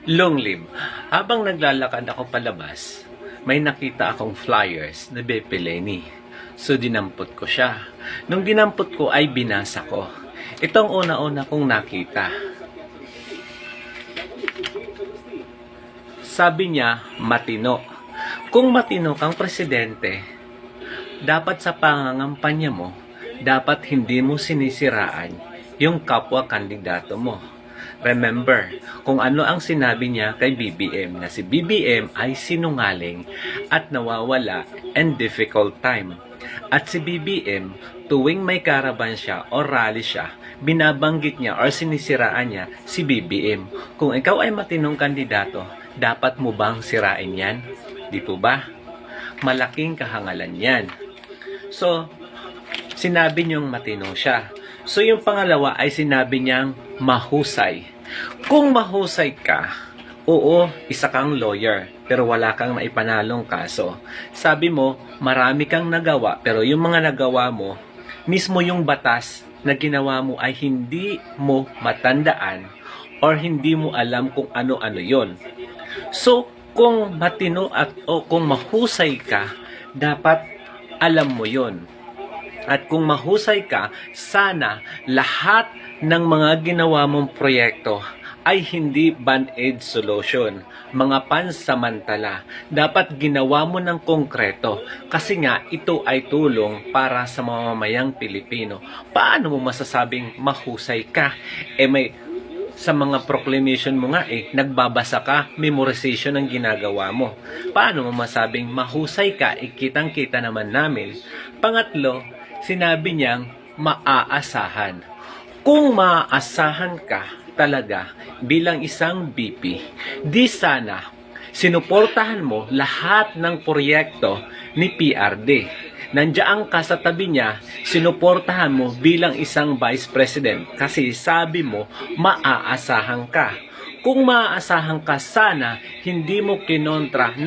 Long live. Habang naglalakad ako palabas, may nakita akong flyers na Beppe Leni. So dinampot ko siya. Nung dinampot ko ay binasa ko. Itong una-una kong nakita. Sabi niya, matino. Kung matino kang presidente, dapat sa pangangampanya mo, dapat hindi mo sinisiraan yung kapwa kandidato mo. Remember, kung ano ang sinabi niya kay BBM, na si BBM ay sinungaling at nawawala and difficult time. At si BBM, tuwing may karaban siya o rally siya, binabanggit niya or sinisiraan niya si BBM. Kung ikaw ay matinong kandidato, dapat mo bang sirain yan? Di po ba? Malaking kahangalan yan. So, sinabi niyong matino siya. So, yung pangalawa ay sinabi niyang mahusay. Kung mahusay ka, oo, isa kang lawyer, pero wala kang maipanalong kaso. Sabi mo, marami kang nagawa, pero yung mga nagawa mo, mismo yung batas na ginawa mo ay hindi mo matandaan or hindi mo alam kung ano-ano yon. So, kung matino o kung mahusay ka, dapat alam mo yon. At kung mahusay ka, sana lahat ng mga ginawa mong proyekto ay hindi band-aid solution, mga pansamantala. Dapat ginawa mo ng konkreto kasi nga ito ay tulong para sa mamamayang Pilipino. Paano mo masasabing mahusay ka? May sa mga proclamation mo nga nagbabasa ka, memorization ang ginagawa mo. Paano mo masabing mahusay ka? Kitang-kita naman namin. Pangatlo, sinabi niyang maaasahan. Kung maaasahan ka talaga bilang isang BP, di sana sinuportahan mo lahat ng proyekto ni PRD. Nandiyan ka sa tabi niya, sinuportahan mo bilang isang vice president kasi sabi mo maaasahan ka. Kung maaasahan ka, sana hindi mo kinontra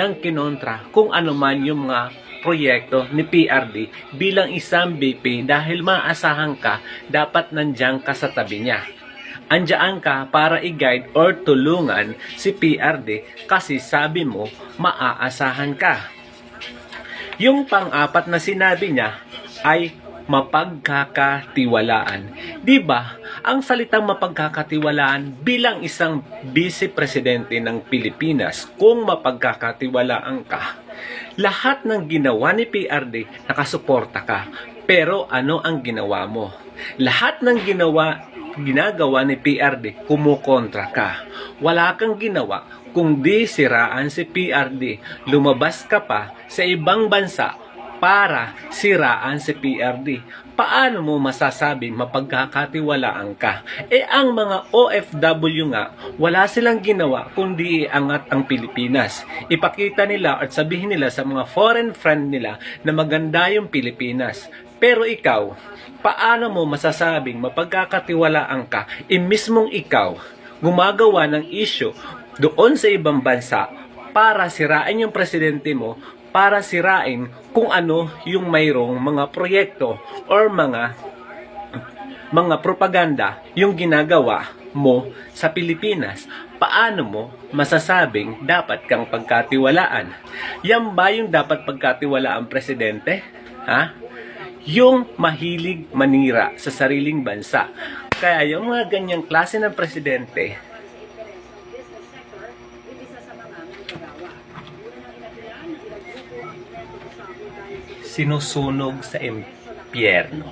kung ano man yung mga proyekto ni PRD bilang isang BP dahil maaasahan ka, dapat nandiyan ka sa tabi niya. Andiyan ka para i-guide or tulungan si PRD kasi sabi mo maaasahan ka. Yung pang-apat na sinabi niya ay mapagkakatiwalaan. Diba? Ang salitang mapagkakatiwalaan bilang isang vice presidente ng Pilipinas, kung mapagkakatiwalaan ka, lahat ng ginawa ni PRD, nakasuporta ka. Pero ano ang ginawa mo? Lahat ng ginagawa ni PRD, kumukontra ka. Wala kang ginawa kundi siraan si PRD. Lumabas ka pa sa ibang bansa para siraan si PRD. Paano mo masasabing mapagkakatiwalaan ka? Ang mga OFW nga, wala silang ginawa kundi iangat ang Pilipinas. Ipakita nila at sabihin nila sa mga foreign friend nila na maganda yung Pilipinas. Pero ikaw, paano mo masasabing mapagkakatiwalaan ka? Mismong ikaw, gumagawa ng issue doon sa ibang bansa para sirain yung presidente mo, para sirain kung ano yung mayroong mga proyekto or mga propaganda yung ginagawa mo sa Pilipinas. Paano mo masasabing dapat kang pagkatiwalaan? Yan ba yung dapat pagkatiwalaan presidente? Ha? Yung mahilig manira sa sariling bansa. Kaya yung mga ganyang klase ng presidente, sinusunog sa impyerno.